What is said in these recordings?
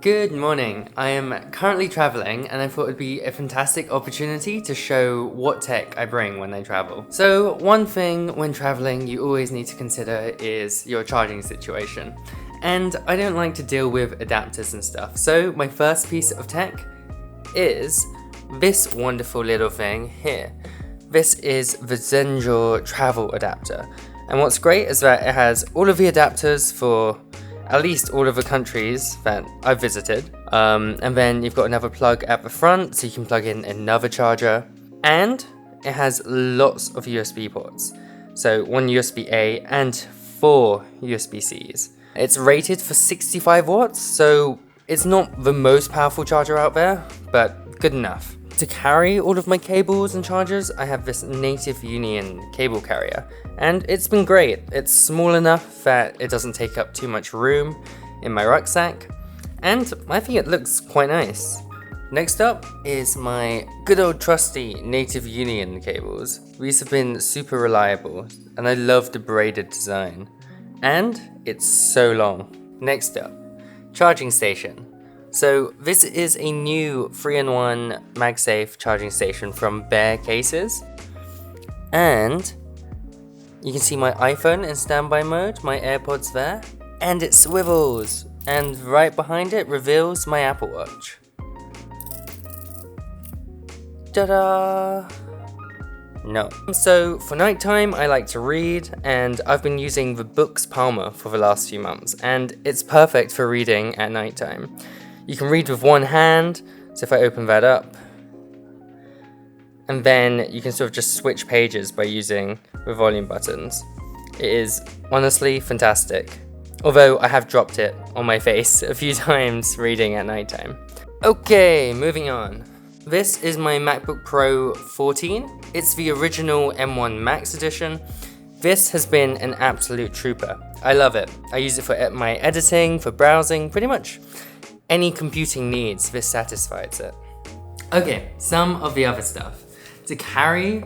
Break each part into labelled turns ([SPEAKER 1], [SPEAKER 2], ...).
[SPEAKER 1] Good morning. I am currently traveling and I thought it'd be a fantastic opportunity to show what tech I bring when I travel. So one thing when traveling you always need to consider is your charging situation. And I don't like to deal with adapters and stuff. So my first piece of tech is this wonderful little thing here. This is the Zenjor travel adapter. And what's great is that it has all of the adapters for at least all of the countries that I've visited. And then you've got another plug at the front, so you can plug in another charger. And it has lots of USB ports. So one USB-A and 4 USB-Cs. It's rated for 65 watts, so it's not the most powerful charger out there, but good enough. To carry all of my cables and chargers, I have this Native Union cable carrier, and it's been great. It's small enough that it doesn't take up too much room in my rucksack, and I think it looks quite nice. Next up is my good old trusty Native Union cables. These have been super reliable, and I love the braided design. And it's so long. Next up, charging station. So this is a new 3-in-1 MagSafe charging station from Bear Cases. And you can see my iPhone in standby mode, my AirPods there, and it swivels. And right behind it reveals my Apple Watch. Ta-da! No. So for nighttime I like to read, and I've been using the Boox Palmer for the last few months, and it's perfect for reading at nighttime. You can read with one hand, so if I open that up, and then you can sort of just switch pages by using the volume buttons. It is honestly fantastic, although I have dropped it on my face a few times reading at nighttime. Okay, moving on. This is my MacBook Pro 14. It's the original M1 Max edition. This has been an absolute trooper. I love it. I use it for my editing, for browsing, pretty much any computing needs, this satisfies it. Okay, some of the other stuff. To carry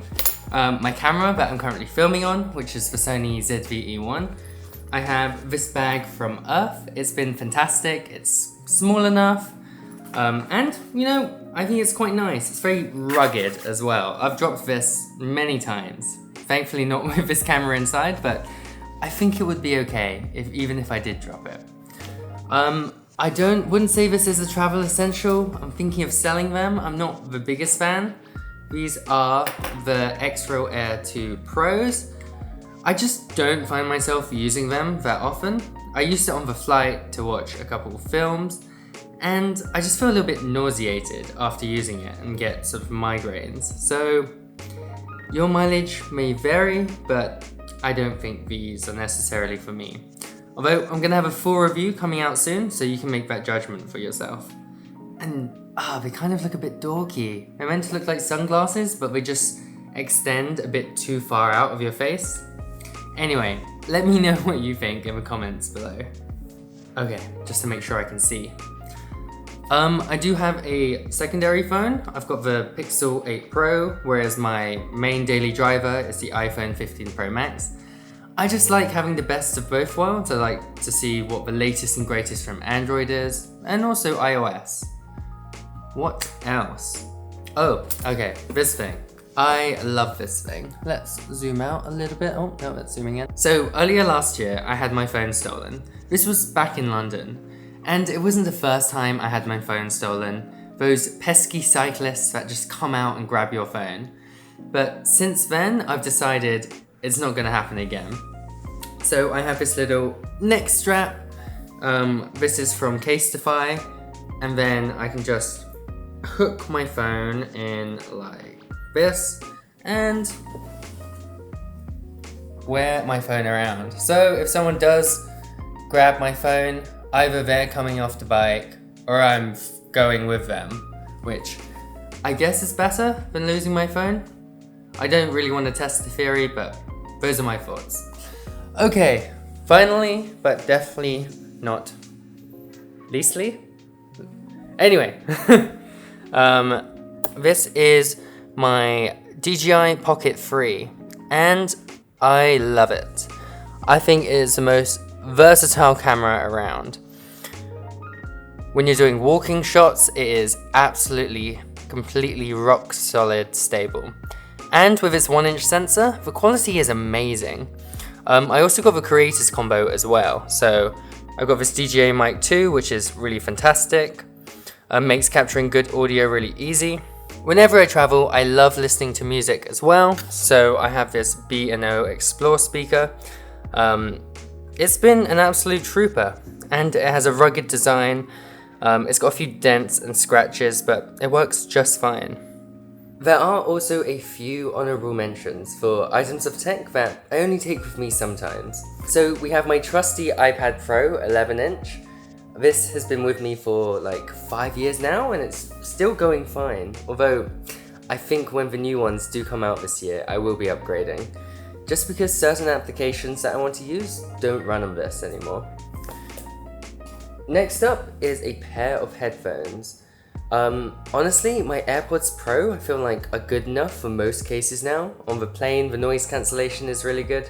[SPEAKER 1] my camera that I'm currently filming on, which is the Sony ZV-E1, I have this bag from Earth. It's been fantastic, it's small enough, and you know, I think it's quite nice. It's very rugged as well. I've dropped this many times. Thankfully not with this camera inside, but I think it would be okay even if I did drop it. I wouldn't say this is a travel essential. I'm thinking of selling them. I'm not the biggest fan. These are the X-Row Air 2 Pros. I just don't find myself using them that often. I used it on the flight to watch a couple of films, and I just feel a little bit nauseated after using it and get sort of migraines. So your mileage may vary, but I don't think these are necessarily for me. Although I'm gonna have a full review coming out soon, so you can make that judgment for yourself. And they kind of look a bit dorky. They're meant to look like sunglasses, but they just extend a bit too far out of your face. Anyway, let me know what you think in the comments below. Okay, just to make sure I can see. I do have a secondary phone. I've got the Pixel 8 Pro, whereas my main daily driver is the iPhone 15 Pro Max. I just like having the best of both worlds. I like to see what the latest and greatest from Android is, and also iOS. What else? Oh, okay, this thing. I love this thing. Let's zoom out a little bit. Oh, no, that's zooming in. So earlier last year, I had my phone stolen. This was back in London, and it wasn't the first time I had my phone stolen. Those pesky cyclists that just come out and grab your phone. But since then, I've decided it's not gonna happen again. So I have this little neck strap. This is from Casetify, and then I can just hook my phone in like this and wear my phone around. So if someone does grab my phone, either they're coming off the bike or I'm going with them, which I guess is better than losing my phone. I don't really want to test the theory, but those are my thoughts. Okay, finally, but definitely not leastly. Anyway, this is my DJI Pocket 3, and I love it. I think it is the most versatile camera around. When you're doing walking shots, it is absolutely, completely rock solid stable. And with its 1-inch sensor, the quality is amazing. I also got the Creators Combo as well, so I've got this DJI Mic 2, which is really fantastic. Makes capturing good audio really easy. Whenever I travel, I love listening to music as well, so I have this B&O Explore speaker. It's been an absolute trooper, and it has a rugged design. It's got a few dents and scratches, but it works just fine. There are also a few honorable mentions for items of tech that I only take with me sometimes. So we have my trusty iPad Pro 11-inch. This has been with me for like 5 years now, and it's still going fine. Although, I think when the new ones do come out this year, I will be upgrading. Just because certain applications that I want to use don't run on this anymore. Next up is a pair of headphones. Honestly, my AirPods Pro I feel like are good enough for most cases now. On the plane, the noise cancellation is really good.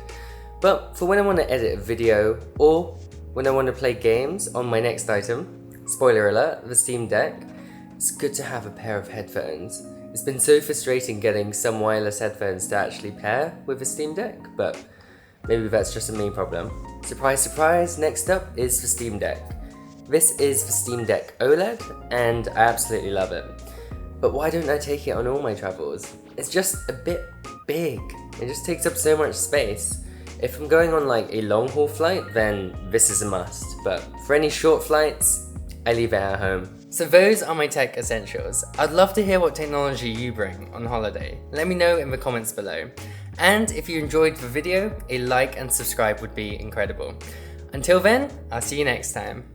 [SPEAKER 1] But for when I want to edit a video, or when I want to play games on my next item, spoiler alert, the Steam Deck, it's good to have a pair of headphones. It's been so frustrating getting some wireless headphones to actually pair with the Steam Deck, but maybe that's just a me problem. Surprise, surprise, next up is the Steam Deck. This is the Steam Deck OLED, and I absolutely love it. But why don't I take it on all my travels? It's just a bit big. It just takes up so much space. If I'm going on like a long haul flight, then this is a must. But for any short flights, I leave it at home. So those are my tech essentials. I'd love to hear what technology you bring on holiday. Let me know in the comments below. And if you enjoyed the video, a like and subscribe would be incredible. Until then, I'll see you next time.